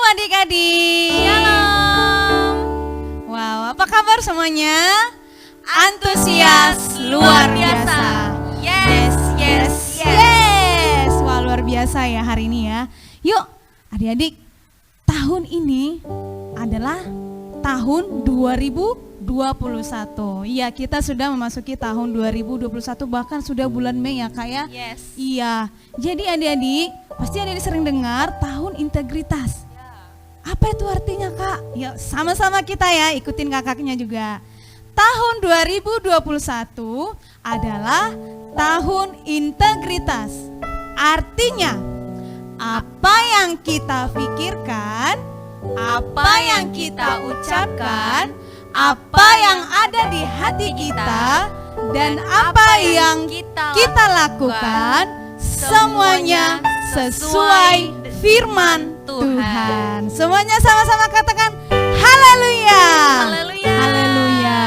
adik-adik. Shalom. Wow, apa kabar semuanya? Antusias luar biasa. Yes. Wah, luar biasa ya hari ini ya. Yuk adik-adik, tahun ini adalah tahun 2021. Iya, kita sudah memasuki tahun 2021, bahkan sudah bulan Mei ya Kak ya. Yes. Iya, jadi adik-adik pasti adik-adik sering dengar tahun integritas. Apa itu artinya Kak? Ya sama-sama kita ya, ikutin kakaknya juga. Tahun 2021 adalah tahun integritas. Artinya, apa yang kita pikirkan, apa yang kita ucapkan, apa yang ada di hati kita, dan apa yang kita lakukan, semuanya sesuai firman Tuhan. Semuanya sama-sama katakan haleluya. Haleluya. Haleluya.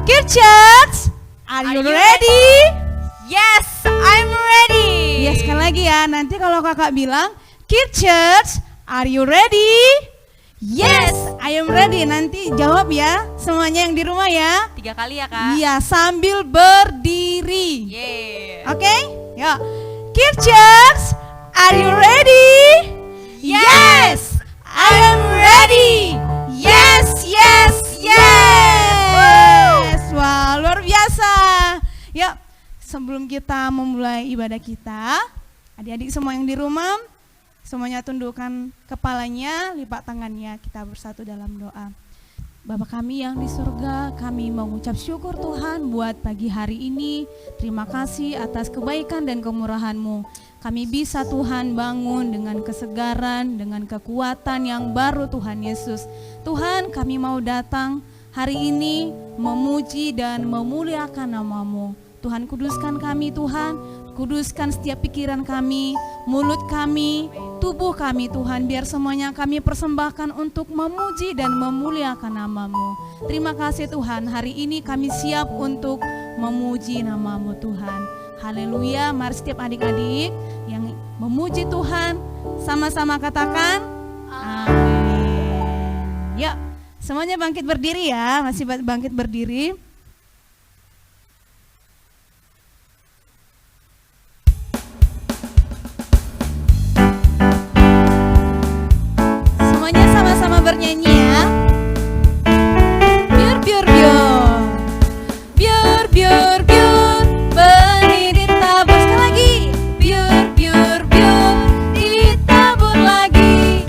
Kids Church, are you ready? Yes, I'm ready. Ya sekali lagi ya, nanti kalau kakak bilang Kids Church, are you ready? Yes, I am ready. Nanti jawab ya semuanya yang di rumah ya. 3 kali ya Kak. Iya, sambil berdiri. Yeah. Oke, yuk. Kids Church, are you ready? Yes, I am ready. Yes. Wah, luar biasa. Yuk, sebelum kita memulai ibadah kita, adik-adik semua yang di rumah, semuanya tundukkan kepalanya, lipat tangannya, kita bersatu dalam doa. Bapa kami yang di surga, kami mengucap syukur Tuhan buat pagi hari ini. Terima kasih atas kebaikan dan kemurahan-Mu. Kami bisa Tuhan bangun dengan kesegaran, dengan kekuatan yang baru Tuhan Yesus. Tuhan, kami mau datang hari ini memuji dan memuliakan nama-Mu. Tuhan, kuduskan kami Tuhan, kuduskan setiap pikiran kami, mulut kami, tubuh kami Tuhan, biar semuanya kami persembahkan untuk memuji dan memuliakan nama-Mu. Terima kasih Tuhan, hari ini kami siap untuk memuji nama-Mu Tuhan. Haleluya, mari setiap adik-adik yang memuji Tuhan, sama-sama katakan amin. Yuk, semuanya bangkit berdiri ya, masih bangkit berdiri. Bernyanyi ya. Biur benih ditabur. Sekali lagi. Biur ditabur lagi.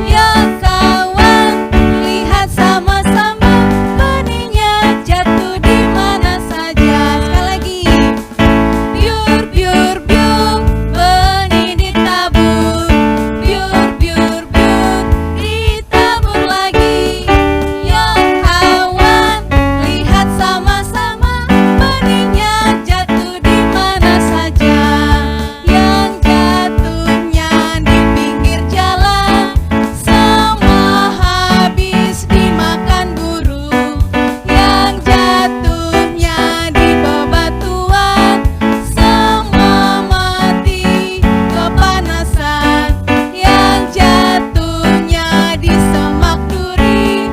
Ya kawan, lihat sama-sama benihnya jatuh di mana saja. Sekali lagi. Biur benih ditabur. Biur ditabur lagi. Ya kawan, lihat sama-sama benihnya jatuh di mana saja. Yang jatuhnya di pinggir jalan, semua habis dimakan burung. Yang jatuhnya di bebatuan, semua mati kepanasan. Yang jatuhnya di semak duri,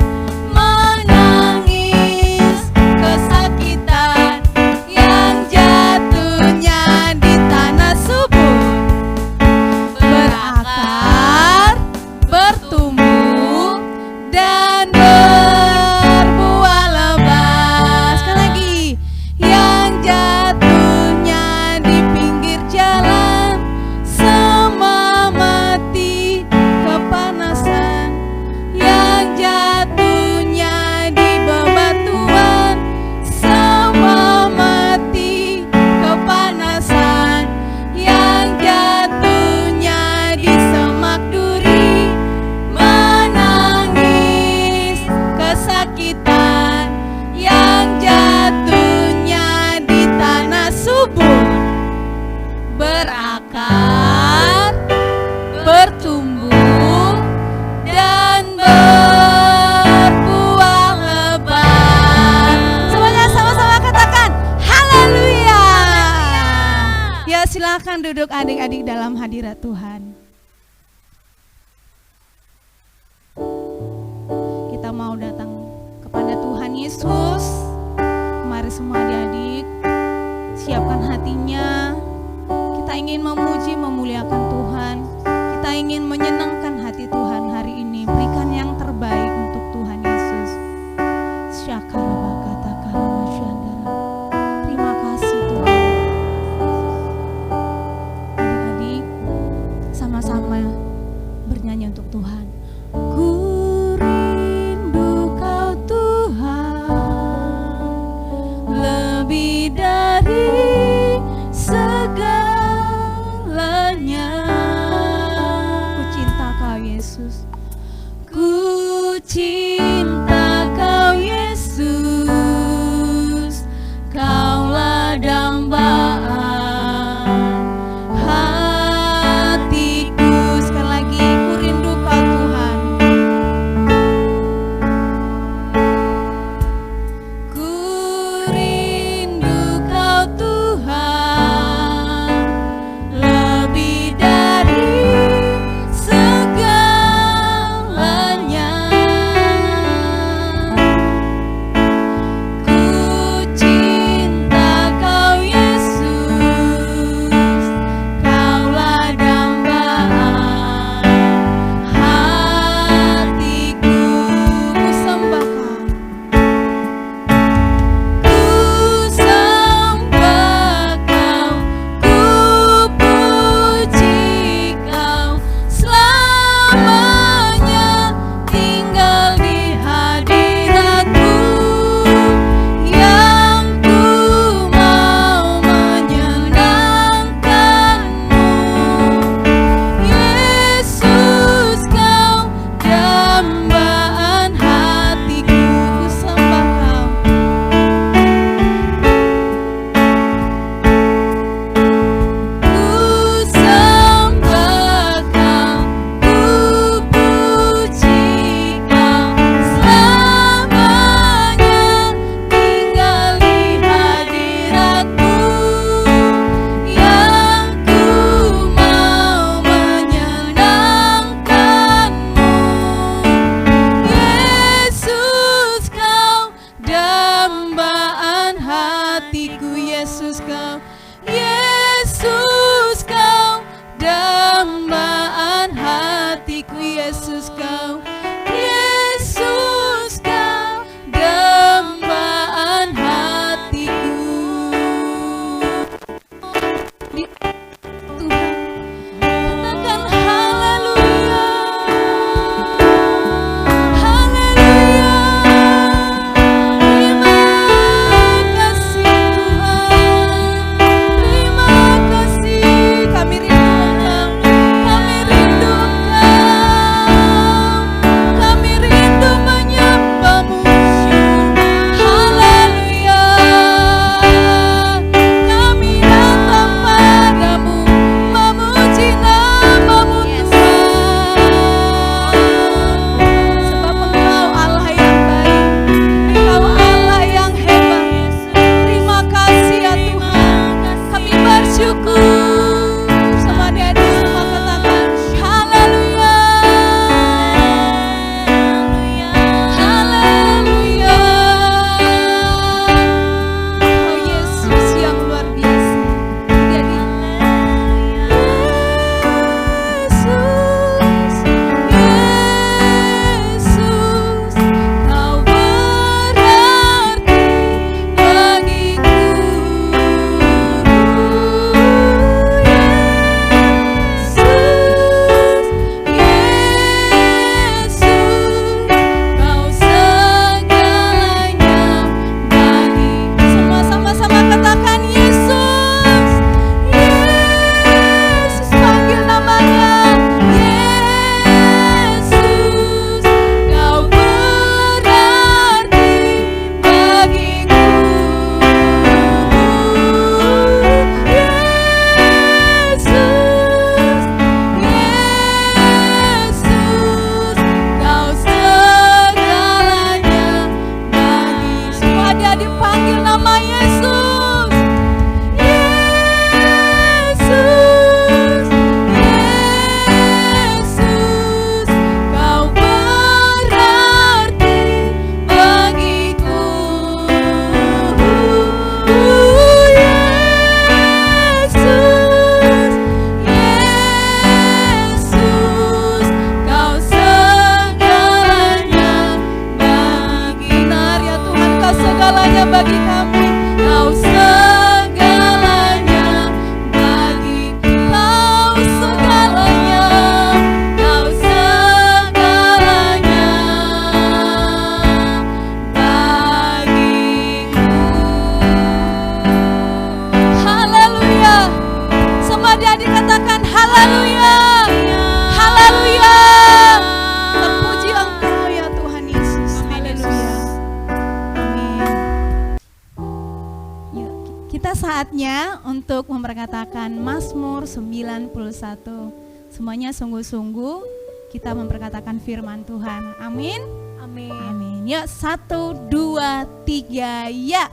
menangis kesakitan. Yang jatuhnya di tanah subur, berakar, bertumbuh, dan berbuah lebat. Sekali lagi. Yang jatuhnya di pinggir jalan, semua mati kepanasan. Yang jatuhnya di bebatuan, semua mati kepanasan. Yang jatuhnya di semak duri, menangis kesakitan. Yang jatuhnya di tanah subur, berakar, bertumbuh, dan berbuah lebat. Semuanya sama-sama katakan haleluya. Ya, silakan duduk adik-adik dalam hadirat Tuhan. mau datang kepada Tuhan Yesus, mari semua adik-adik siapkan hatinya. Kita ingin memuji, memuliakan Tuhan. Kita ingin menyenangkan hati Tuhan hari ini. Berikan yang terbaik untuk Tuhan Yesus. Terima kasih Tuhan. Adik-adik sama-sama bernyanyi untuk Tuhan. Ku rindu Kau Tuhan, lebih dari segalanya. Ku cinta Kau Yesus. Ku cinta Kau Yesus. Kaulah dambaan hatiku. Sekali lagi, ku rindu Kau Tuhan. Ku rindu Kau Tuhan, lebih dari segalanya. Ku cinta Kau Yesus. Kaulah dambaan hatiku. Ku sembah Kau. Ku sembah Kau, ku puji Kau, selamanya tinggal di hadirat-Mu, yang ku mau menyenangkan-Mu. Yesus, Kau dambaan hatiku. Ku sembah Kau. Ku sembah Kau, ku puji Kau, selamanya tinggal di hadirat-Mu, yang ku mau menyenangkan-Mu. Yesus, Kau dambaan hatiku. Yesus, Kau. Yesus, Kau dambaan hatiku. Yesus, Kau. Yesus, Kau dambaan hatiku. Di Tuhan, katakan haleluya. Haleluya. Terima kasih Tuhan. Terima kasih. Kami rindu Engkau. Kami rindu Engkau. ya untuk memperkatakan Mazmur 91. Semuanya sungguh-sungguh kita memperkatakan firman Tuhan. Amin. Amin. Amin. Ya, 1, 2, 3, ya.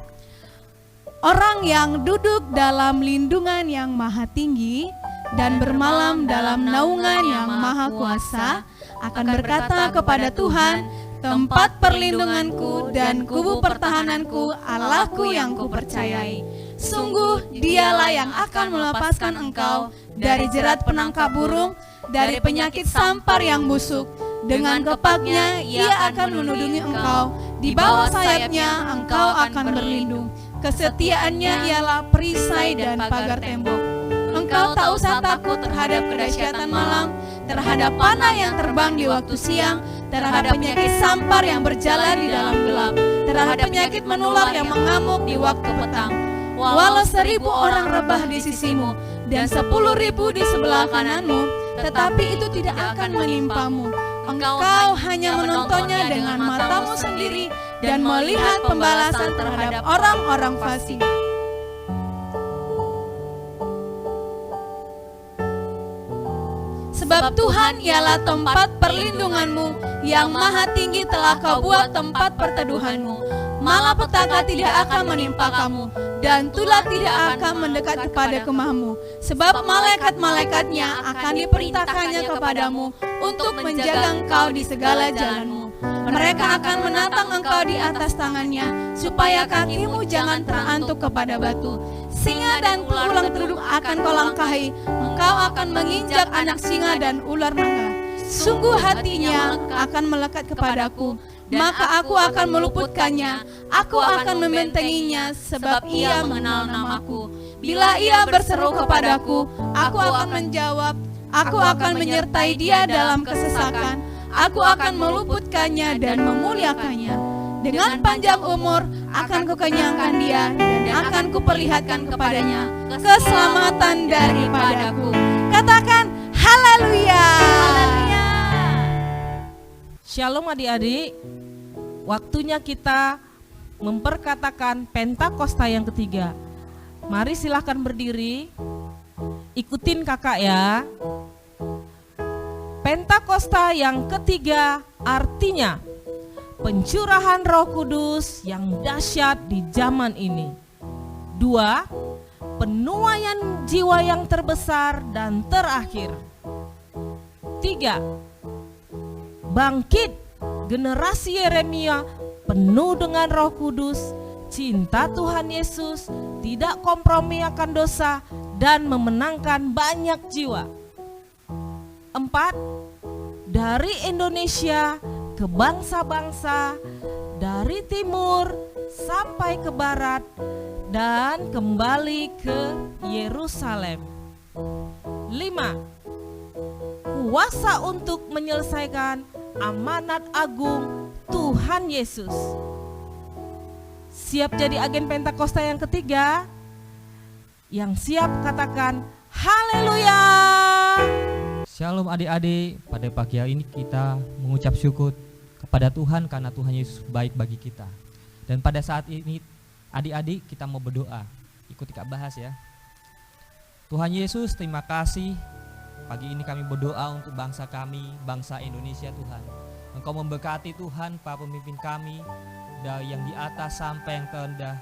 Orang yang duduk dalam lindungan yang maha tinggi dan bermalam dalam naungan yang maha kuasa akan berkata kepada Tuhan, tempat perlindunganku dan kubu pertahananku, Allahku yang kupercayai. Sungguh dialah yang akan melepaskan engkau dari jerat penangkap burung, dari penyakit sampar yang busuk. Dengan kepaknya ia akan melindungi engkau, di bawah sayapnya engkau akan berlindung. Kesetiaannya ialah perisai dan pagar tembok. Engkau tak usah takut terhadap kedahsyatan malam, terhadap panah yang terbang di waktu siang, terhadap penyakit sampar yang berjalan di dalam gelap, terhadap penyakit menular yang mengamuk di waktu petang. Walau 1.000 orang rebah di sisimu dan 10.000 di sebelah kananmu, tetapi itu tidak akan menimpamu. Engkau hanya menontonnya dengan matamu sendiri dan melihat pembalasan terhadap orang-orang fasik. Sebab Tuhan ialah tempat perlindunganmu, yang maha tinggi telah kau buat tempat perteduhanmu. Malapetaka tidak akan menimpa kamu, dan tulah tidak akan mendekat kepada kemahmu. Sebab malaikat-malaikatnya akan diperintahkannya kepadamu untuk menjaga engkau di segala jalanmu. Mereka akan menatang engkau di atas tangannya, supaya kakimu jangan terantuk kepada batu. Singa dan ular teruduk akan kau langkahi, engkau akan menginjak anak singa dan ular naga. Sungguh hatinya akan melekat kepadaku, maka aku akan meluputkannya, aku akan membentenginya, sebab ia mengenal namaku. Bila ia berseru kepadaku, aku akan menjawab, aku akan menyertai dia dalam kesesakan, aku akan meluputkannya dan memuliakannya. Dengan panjang umur akan kukenyangkan dia, dan akan kuperlihatkan kepadanya keselamatan daripadaku. Katakan haleluya. Shalom adik-adik, waktunya kita memperkatakan Pentakosta yang ketiga. Mari silahkan berdiri, ikutin kakak ya. Pentakosta yang ketiga artinya pencurahan Roh Kudus yang dahsyat di zaman ini. 2. Penuaian jiwa yang terbesar dan terakhir. 3. Bangkit generasi Yeremia penuh dengan Roh Kudus, cinta Tuhan Yesus, tidak kompromi akan dosa, dan memenangkan banyak jiwa. 4. Dari Indonesia ke bangsa-bangsa, dari timur sampai ke barat, dan kembali ke Yerusalem. 5. Kuasa untuk menyelesaikan amanat agung Tuhan Yesus. Siap jadi agen Pentakosta yang ketiga? Yang siap katakan haleluya. Shalom adik-adik, pada pagi hari ini kita mengucap syukur kepada Tuhan karena Tuhan Yesus baik bagi kita. Dan pada saat ini adik-adik kita mau berdoa. Ikuti Kak Bahas ya. Tuhan Yesus, terima kasih. Pagi ini kami berdoa untuk bangsa kami, bangsa Indonesia Tuhan. Engkau memberkati Tuhan para pemimpin kami, dari yang di atas sampai yang terendah,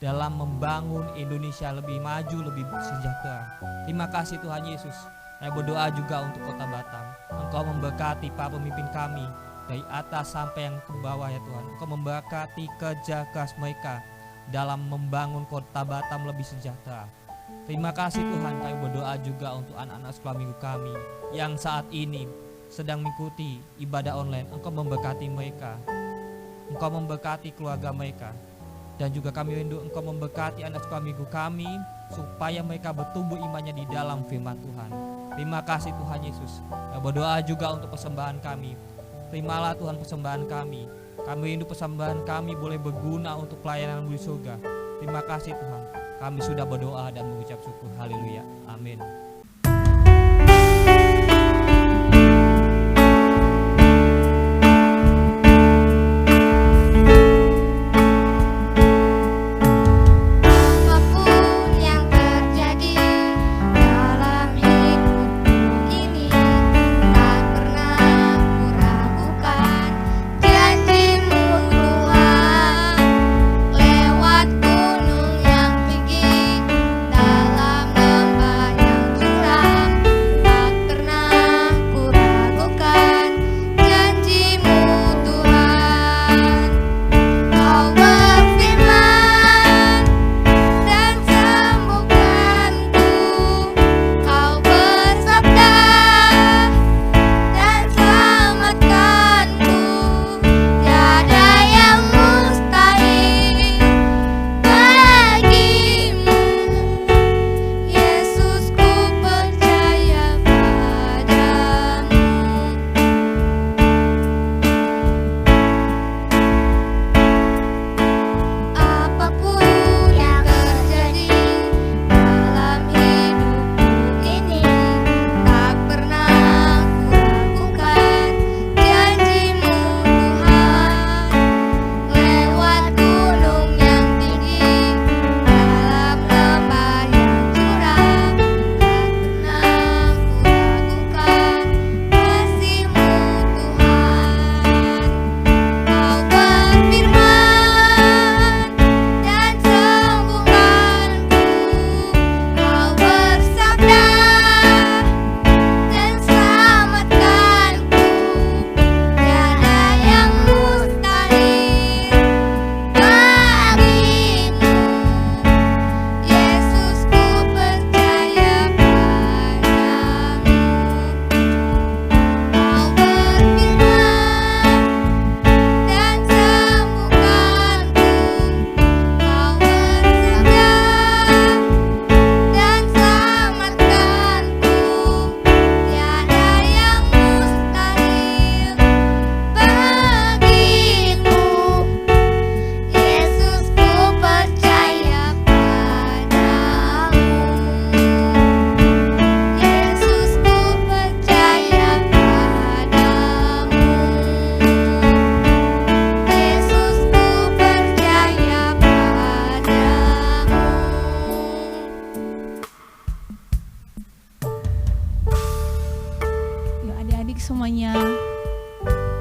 dalam membangun Indonesia lebih maju, lebih sejahtera. Terima kasih Tuhan Yesus. Saya berdoa juga untuk Kota Batam. Engkau memberkati para pemimpin kami, dari atas sampai yang ke bawah ya Tuhan. Engkau memberkati kerja keras mereka dalam membangun Kota Batam lebih sejahtera. Terima kasih Tuhan, kami berdoa juga untuk anak-anak sekolah minggu kami yang saat ini sedang mengikuti ibadah online. Engkau memberkati mereka, Engkau memberkati keluarga mereka. Dan juga kami rindu Engkau memberkati anak sekolah minggu kami, supaya mereka bertumbuh imannya di dalam firman Tuhan. Terima kasih Tuhan Yesus. Kami berdoa juga untuk persembahan kami. Terimalah Tuhan persembahan kami. Kami rindu persembahan kami boleh berguna untuk pelayanan di surga. Terima kasih Tuhan. Kami sudah berdoa dan mengucap syukur. Haleluya. Amin. Bapakku yang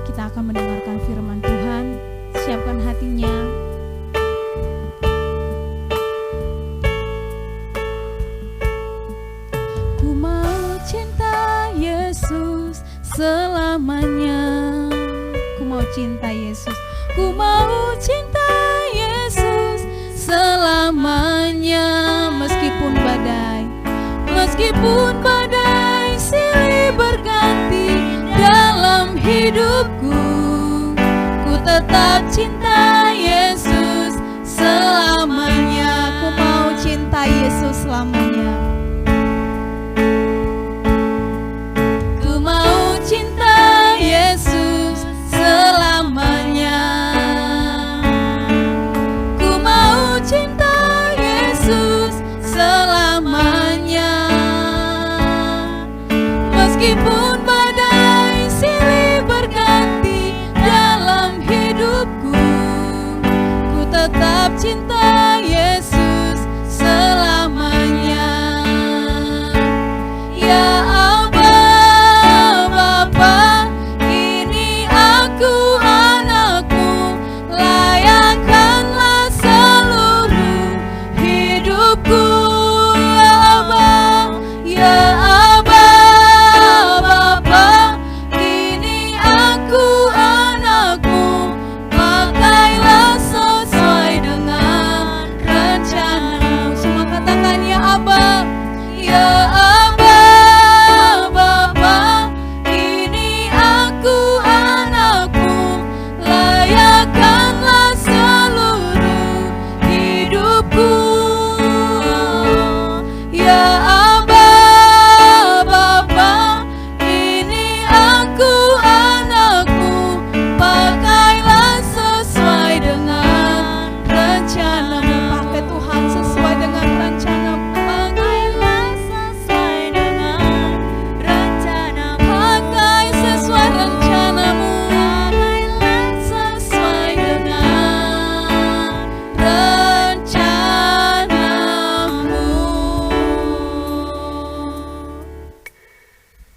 kita akan mendengarkan firman Tuhan. Siapkan hatinya. Ku mau cinta Yesus selamanya. Ku mau cinta Yesus. Ku mau cinta Yesus selamanya. Meskipun badai silih berganti dalam hidupku, ku tetap cinta Yesus selamanya. Ku mau cinta Yesus selamanya. Ku mau cinta Yesus selamanya. Ku mau cinta Yesus selamanya. Meskipun badai silih berganti dalam hidupku, ku tetap cinta Yesus selamanya. Ya Aba, Bapa, ini aku anakmu, layakkanlah seluruh hidupku. Ya Aba, ya Aba, Bapa, ini aku anakmu, pakailah sesuai dengan rencanamu. Semua katakan ya Aba, ya Aba, Bapa, ini aku anakmu, layakkanlah seluruh hidupku. Ya Aba, Bapa, ini aku anakmu, pakailah sesuai dengan rencanamu. Pakai Tuhan sesuai dengan rencanamu. Pakailah sesuai dengan rencanamu. Pakai sesuai rencanamu. Pakailah sesuai dengan rencanamu.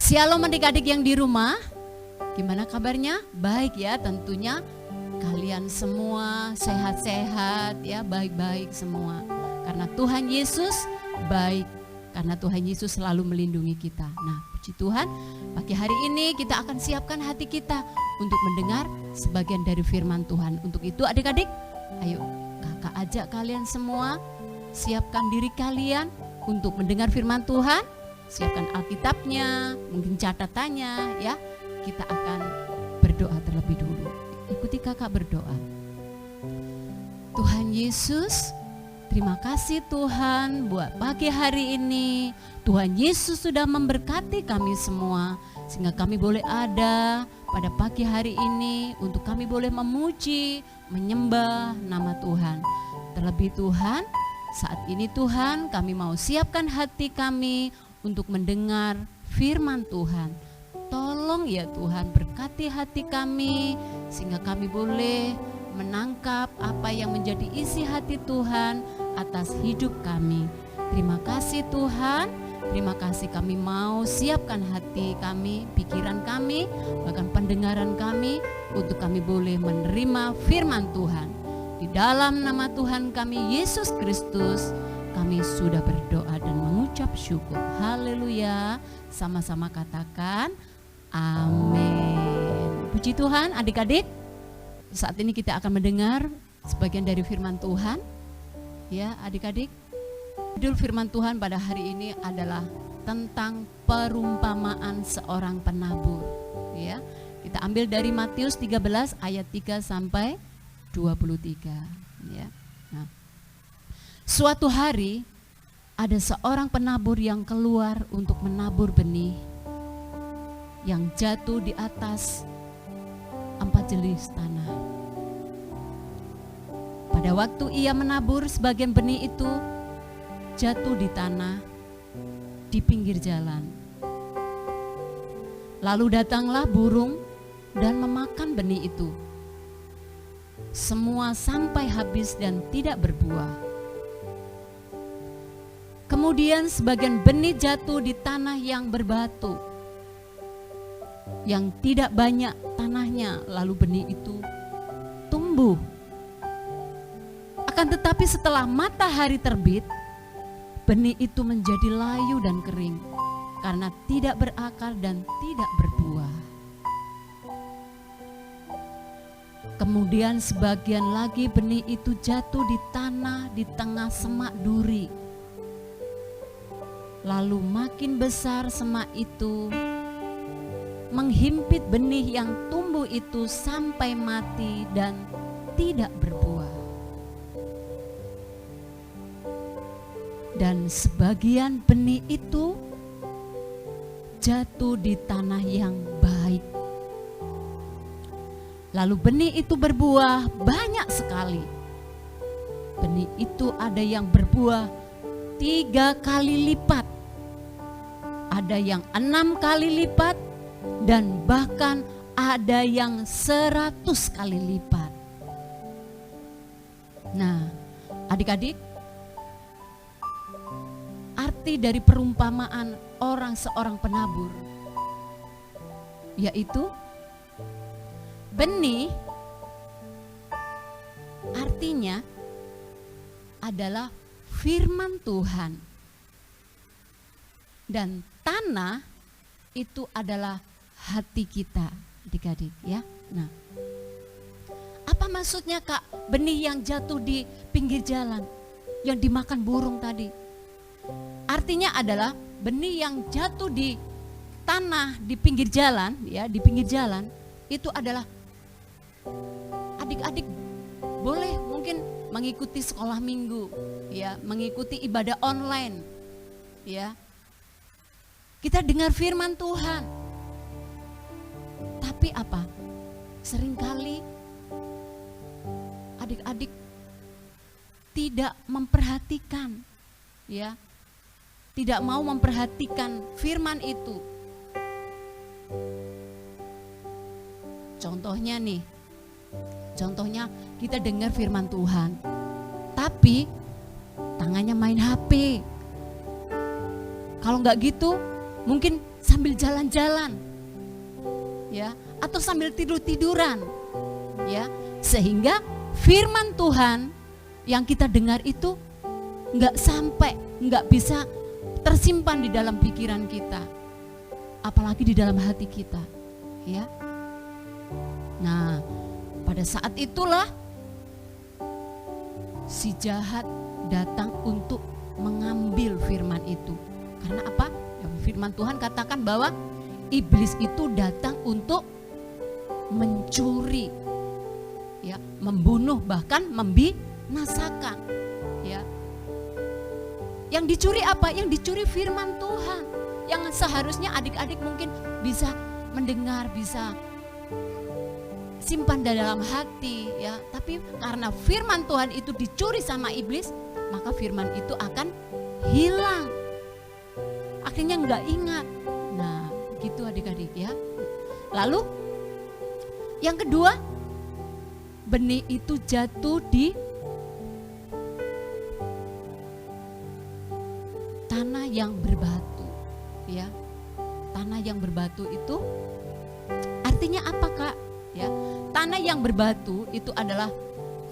Shalom adik-adik yang di rumah, gimana kabarnya? Baik ya tentunya, kalian semua sehat-sehat ya, baik-baik semua. Karena Tuhan Yesus baik, karena Tuhan Yesus selalu melindungi kita. Nah puji Tuhan, pagi hari ini kita akan siapkan hati kita untuk mendengar sebagian dari firman Tuhan. Untuk itu adik-adik, ayo kakak ajak kalian semua, siapkan diri kalian untuk mendengar firman Tuhan. Siapkan Alkitabnya, mungkin catatannya ya. Kita akan berdoa terlebih dulu. Ikuti kakak berdoa. Tuhan Yesus, terima kasih Tuhan buat pagi hari ini. Tuhan Yesus sudah memberkati kami semua, sehingga kami boleh ada pada pagi hari ini untuk kami boleh memuji, menyembah nama Tuhan. Terlebih Tuhan, saat ini Tuhan kami mau siapkan hati kami untuk mendengar firman Tuhan. Tolong ya Tuhan, berkati hati kami sehingga kami boleh menangkap apa yang menjadi isi hati Tuhan atas hidup kami. Terima kasih Tuhan, terima kasih kami mau siapkan hati kami, pikiran kami, bahkan pendengaran kami untuk kami boleh menerima firman Tuhan. Di dalam nama Tuhan kami Yesus Kristus, kami sudah berdoa dan mengucap syukur. Haleluya. Sama-sama katakan amin. Puji Tuhan adik-adik. Saat ini kita akan mendengar sebagian dari firman Tuhan. Ya adik-adik. Judul firman Tuhan pada hari ini adalah tentang perumpamaan seorang penabur. Ya, kita ambil dari Matius 13 ayat 3 sampai 23. Ya. Nah, suatu hari ada seorang penabur yang keluar untuk menabur benih yang jatuh di atas 4 jenis tanah. Pada waktu ia menabur, sebagian benih itu jatuh di tanah di pinggir jalan. Lalu datanglah burung dan memakan benih itu. Semua sampai habis dan tidak berbuah. Kemudian sebagian benih jatuh di tanah yang berbatu. yang tidak banyak tanahnya, lalu benih itu tumbuh. Akan tetapi setelah matahari terbit, benih itu menjadi layu dan kering karena tidak berakar dan tidak berbuah. Kemudian sebagian lagi benih itu jatuh di tanah di tengah semak duri. Lalu makin besar semak itu menghimpit benih yang tumbuh itu sampai mati dan tidak berbuah. Dan sebagian benih itu jatuh di tanah yang baik. Lalu benih itu berbuah banyak sekali. Benih itu ada yang berbuah 3 kali lipat, ada yang 6 kali lipat, dan bahkan ada yang 100 kali lipat. Nah, adik-adik, arti dari perumpamaan seorang penabur yaitu benih artinya adalah firman Tuhan, dan tanah itu adalah hati kita, adik-adik ya. Nah, apa maksudnya Kak benih yang jatuh di pinggir jalan yang dimakan burung tadi? Artinya adalah benih yang jatuh di tanah di pinggir jalan ya, di pinggir jalan itu adalah adik-adik boleh mungkin mengikuti sekolah minggu ya, mengikuti ibadah online ya. Kita dengar firman Tuhan. Tapi apa? Seringkali adik-adik tidak memperhatikan ya. Tidak mau memperhatikan firman itu. Contohnya nih, kita dengar firman Tuhan, tapi tangannya main HP. Kalau nggak gitu, mungkin sambil jalan-jalan, ya, atau sambil tidur-tiduran, ya, sehingga firman Tuhan yang kita dengar itu nggak bisa tersimpan di dalam pikiran kita, apalagi di dalam hati kita, ya. Nah, pada saat itulah si jahat datang untuk mengambil firman itu. Karena apa? Ya, firman Tuhan katakan bahwa iblis itu datang untuk mencuri, ya, membunuh, bahkan membinasakan, ya. Yang dicuri apa? Yang dicuri firman Tuhan. Yang seharusnya adik-adik mungkin bisa mendengar, bisa simpan di dalam hati ya. Tapi karena firman Tuhan itu dicuri sama iblis, maka firman itu akan hilang. Akhirnya enggak ingat. Nah, gitu adik-adik ya. Lalu yang kedua, benih itu jatuh di tanah yang berbatu, ya. Tanah yang berbatu itu artinya apa, Kak? Ya, tanah yang berbatu itu adalah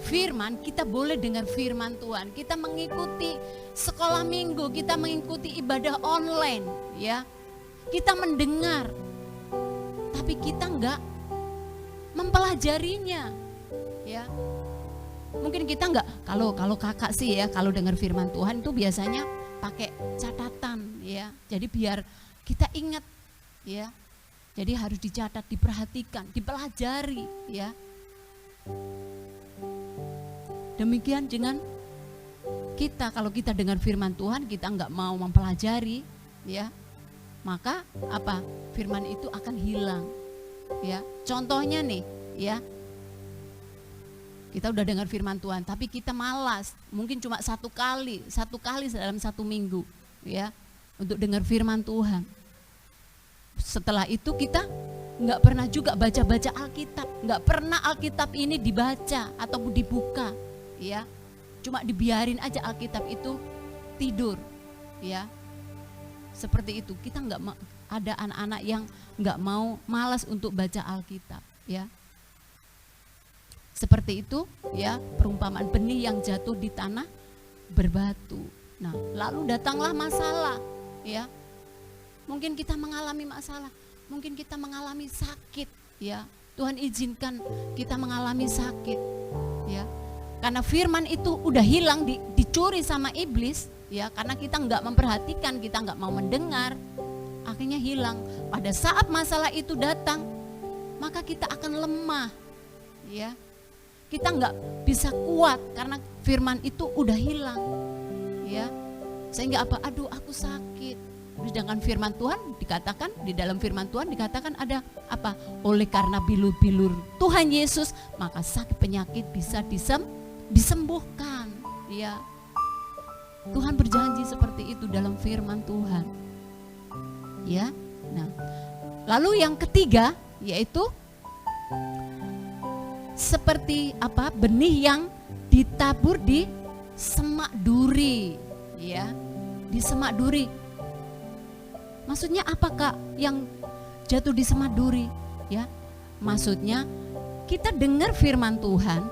firman. Kita boleh dengar firman Tuhan, kita mengikuti sekolah minggu, kita mengikuti ibadah online, ya. Kita mendengar, tapi kita enggak mempelajarinya, ya. Mungkin kita enggak, kalau kakak sih ya, kalau dengar firman Tuhan itu biasanya pakai catatan ya, jadi biar kita ingat ya, jadi harus dicatat, diperhatikan, dipelajari ya. Demikian dengan kita, kalau kita dengar firman Tuhan kita nggak mau mempelajari ya, maka apa, firman itu akan hilang ya. Contohnya nih ya, kita udah dengar firman Tuhan, tapi kita malas, mungkin cuma satu kali dalam satu minggu, ya, untuk dengar firman Tuhan. Setelah itu kita nggak pernah juga baca-baca Alkitab, nggak pernah Alkitab ini dibaca atau dibuka, ya, cuma dibiarin aja Alkitab itu tidur, ya, seperti itu. Kita ada anak-anak yang nggak mau, malas untuk baca Alkitab, ya. Seperti itu, ya, perumpamaan benih yang jatuh di tanah berbatu. Nah, lalu datanglah masalah, ya. Mungkin kita mengalami masalah, mungkin kita mengalami sakit, ya. Tuhan izinkan kita mengalami sakit, ya. Karena firman itu udah hilang, dicuri sama iblis, ya. Karena kita nggak memperhatikan, kita nggak mau mendengar, akhirnya hilang. Pada saat masalah itu datang, maka kita akan lemah, ya. Kita nggak bisa kuat karena firman itu udah hilang, ya. Sehingga apa? Aduh, aku sakit. Sedangkan firman Tuhan dikatakan, di dalam firman Tuhan dikatakan ada apa? Oleh karena bilur-bilur Tuhan Yesus, maka sakit penyakit bisa disembuhkan, ya. Tuhan berjanji seperti itu dalam firman Tuhan, ya. Nah, lalu yang ketiga yaitu seperti apa? Benih yang ditabur di semak duri, ya. Di semak duri. Maksudnya apa, Kak, yang jatuh di semak duri, ya? Maksudnya kita dengar firman Tuhan,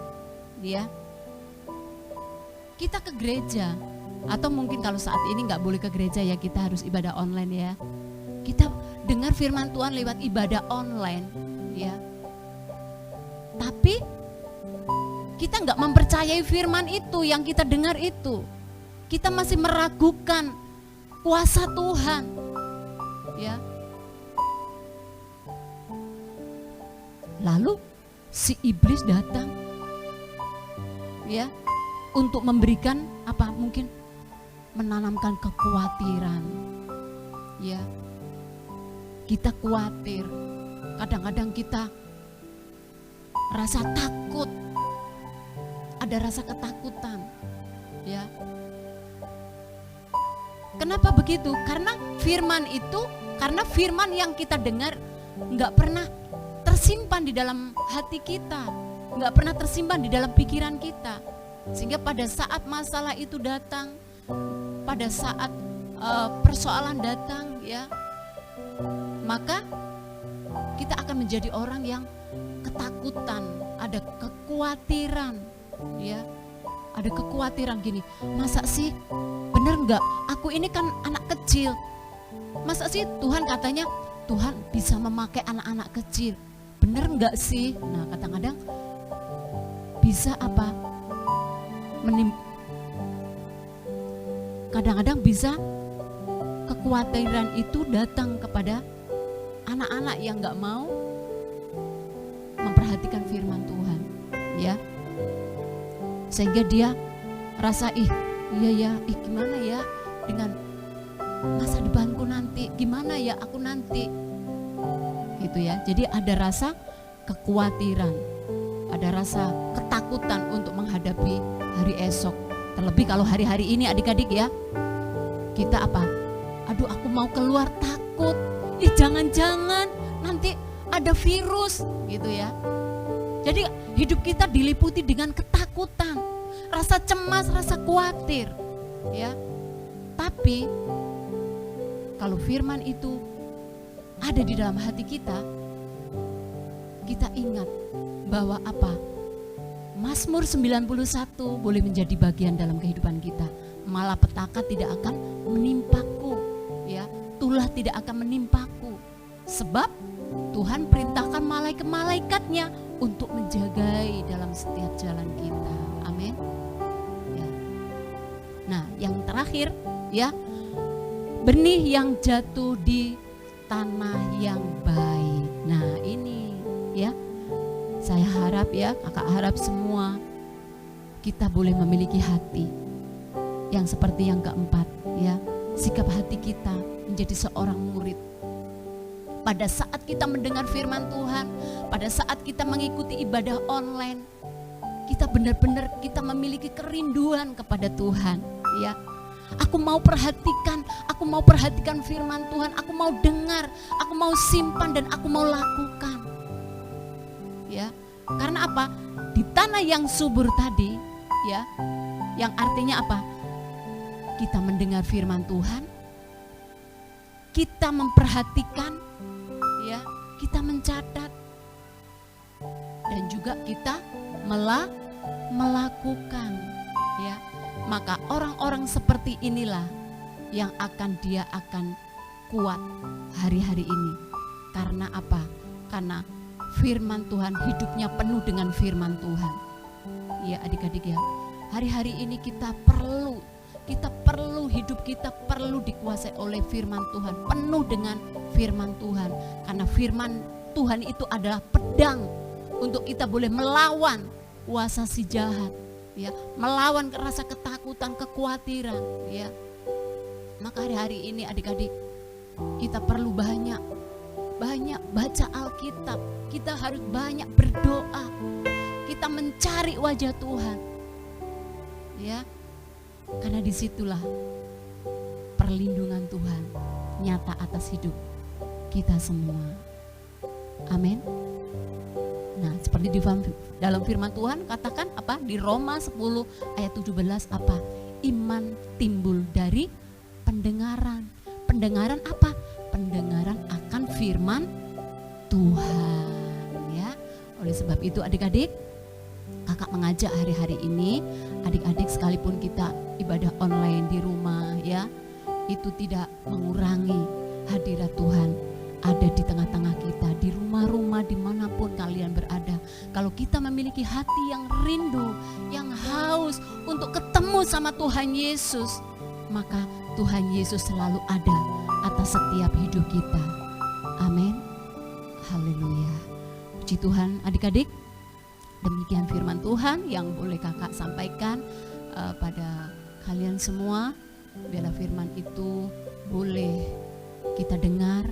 ya. Kita ke gereja, atau mungkin kalau saat ini nggak boleh ke gereja, ya kita harus ibadah online, ya. Kita dengar firman Tuhan lewat ibadah online, ya. Tapi kita nggak mempercayai firman itu yang kita dengar itu. Kita masih meragukan kuasa Tuhan, ya. Lalu si iblis datang, ya, untuk memberikan apa? Mungkin menanamkan kekhawatiran, ya. Kita khawatir, kadang-kadang kita rasa takut, ada rasa ketakutan, ya. Kenapa begitu? Karena firman itu, karena firman yang kita dengar nggak pernah tersimpan di dalam hati kita, nggak pernah tersimpan di dalam pikiran kita, sehingga pada saat masalah itu datang, pada saat persoalan datang, ya, maka kita akan menjadi orang yang ketakutan, ada kekhawatiran, ya, ada kekhawatiran gini, masa sih, bener nggak? Aku ini kan anak kecil, masa sih Tuhan katanya Tuhan bisa memakai anak-anak kecil, bener nggak sih? Nah, kadang-kadang bisa apa? Kadang-kadang bisa kekhawatiran itu datang kepada anak-anak yang nggak mau memperhatikan firman Tuhan, ya, sehingga dia rasa iya ya, gimana ya dengan masa depanku nanti, gimana ya aku nanti, gitu ya. Jadi ada rasa kekhawatiran, ada rasa ketakutan untuk menghadapi hari esok. Terlebih kalau hari-hari ini adik-adik, ya, kita apa? Aduh, aku mau keluar takut, jangan-jangan nanti ada virus, gitu ya. Jadi hidup kita diliputi dengan ketakutan, rasa cemas, rasa khawatir, ya. Tapi kalau firman itu ada di dalam hati kita, kita ingat bahwa apa? Mazmur 91 boleh menjadi bagian dalam kehidupan kita. Malapetaka tidak akan menimpaku, ya. Tulah tidak akan menimpaku, sebab Tuhan perintahkan malaikat-malaikatnya untuk menjagai dalam setiap jalan kita. Amin. Ya. Nah, yang terakhir, ya, benih yang jatuh di tanah yang baik. Nah, ini, ya, saya harap, ya, kakak harap semua kita boleh memiliki hati yang seperti yang keempat, ya, sikap hati kita menjadi seorang murid. Pada saat kita mendengar firman Tuhan, pada saat kita mengikuti ibadah online, kita benar-benar kita memiliki kerinduan kepada Tuhan, ya. Aku mau perhatikan firman Tuhan, aku mau dengar, aku mau simpan dan aku mau lakukan. Ya. Karena apa? Di tanah yang subur tadi, ya, yang artinya apa? Kita mendengar firman Tuhan, kita memperhatikan, ya, kita mencatat, dan juga kita melakukan, ya. Maka orang-orang seperti inilah yang dia akan kuat hari-hari ini. Karena apa? Karena firman Tuhan, hidupnya penuh dengan firman Tuhan. Ya adik-adik ya, hari-hari ini kita perlu hidup kita perlu dikuasai oleh firman Tuhan, penuh dengan firman Tuhan. Karena firman Tuhan itu adalah pedang untuk kita boleh melawan kuasa si jahat, ya, melawan rasa ketakutan, kekhawatiran, ya. Maka hari-hari ini adik-adik, kita perlu banyak baca Alkitab, kita harus banyak berdoa, kita mencari wajah Tuhan, ya, karena disitulah perlindungan Tuhan nyata atas hidup kita semua. Amin. Nah, seperti di dalam firman Tuhan katakan apa? Di Roma 10 ayat 17 apa? Iman timbul dari pendengaran. Pendengaran apa? Pendengaran akan firman Tuhan, ya. Oleh sebab itu adik-adik, kakak mengajak hari-hari ini adik-adik sekalipun kita ibadah online di rumah, ya, itu tidak mengurangi hadirat Tuhan ada di tengah-tengah kita, di rumah-rumah dimanapun kalian berada. Kalau kita memiliki hati yang rindu, yang haus untuk ketemu sama Tuhan Yesus, maka Tuhan Yesus selalu ada atas setiap hidup kita. Amin. Haleluya. Puji Tuhan adik-adik. Demikian firman Tuhan yang boleh kakak sampaikan pada kalian semua. Biarlah firman itu boleh kita dengar,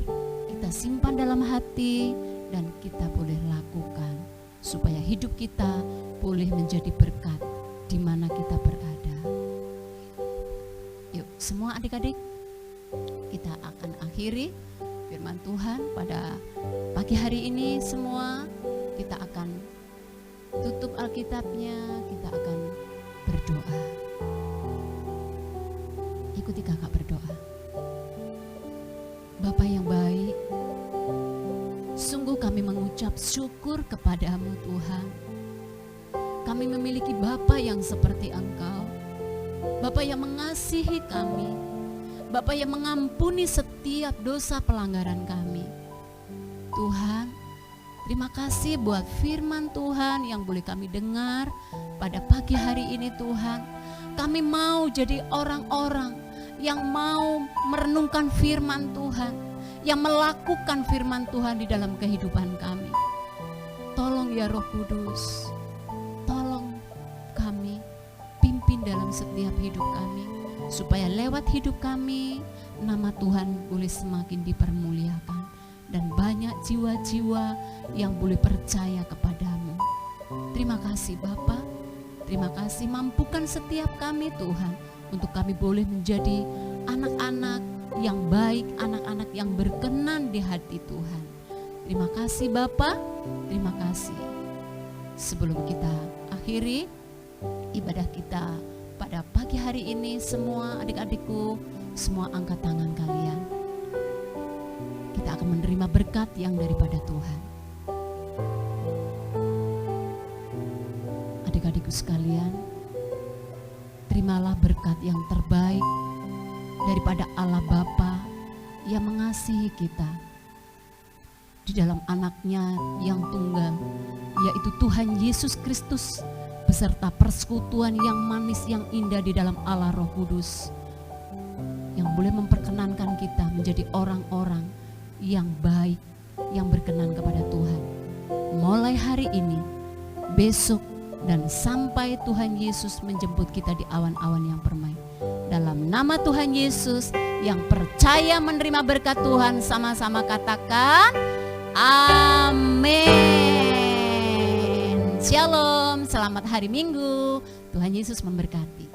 kita simpan dalam hati, dan kita boleh lakukan supaya hidup kita boleh menjadi berkat di mana kita berada. Yuk semua adik-adik, kita akan akhiri firman Tuhan pada pagi hari ini. Semua kita akan tutup Alkitabnya, kita akan berdoa. Ikuti kakak berdoa. Bapa yang baik, sungguh kami mengucap syukur kepadamu Tuhan. Kami memiliki Bapa yang seperti Engkau, Bapa yang mengasihi kami, Bapa yang mengampuni setiap dosa pelanggaran kami. Tuhan, terima kasih buat firman Tuhan yang boleh kami dengar pada pagi hari ini Tuhan. Kami mau jadi orang-orang yang mau merenungkan firman Tuhan, yang melakukan firman Tuhan di dalam kehidupan kami. Tolong ya Roh Kudus, tolong kami, pimpin dalam setiap hidup kami, supaya lewat hidup kami, nama Tuhan boleh semakin dipermuliakan, dan banyak jiwa-jiwa yang boleh percaya kepadamu. Terima kasih Bapa, terima kasih, mampukan setiap kami Tuhan, untuk kami boleh menjadi anak-anak yang baik, anak-anak yang berkenan di hati Tuhan. Terima kasih Bapa, terima kasih. Sebelum kita akhiri ibadah kita pada pagi hari ini, semua adik-adikku, semua angkat tangan kalian. Kita akan menerima berkat yang daripada Tuhan. Adik-adikku sekalian, terimalah berkat yang terbaik daripada Allah Bapa yang mengasihi kita di dalam anaknya yang tunggal, yaitu Tuhan Yesus Kristus, beserta persekutuan yang manis yang indah di dalam Allah Roh Kudus, yang boleh memperkenankan kita menjadi orang-orang yang baik, yang berkenan kepada Tuhan. Mulai hari ini, besok, dan sampai Tuhan Yesus menjemput kita di awan-awan yang permai. Dalam nama Tuhan Yesus, yang percaya menerima berkat Tuhan, sama-sama katakan amin. Shalom, selamat hari Minggu. Tuhan Yesus memberkati.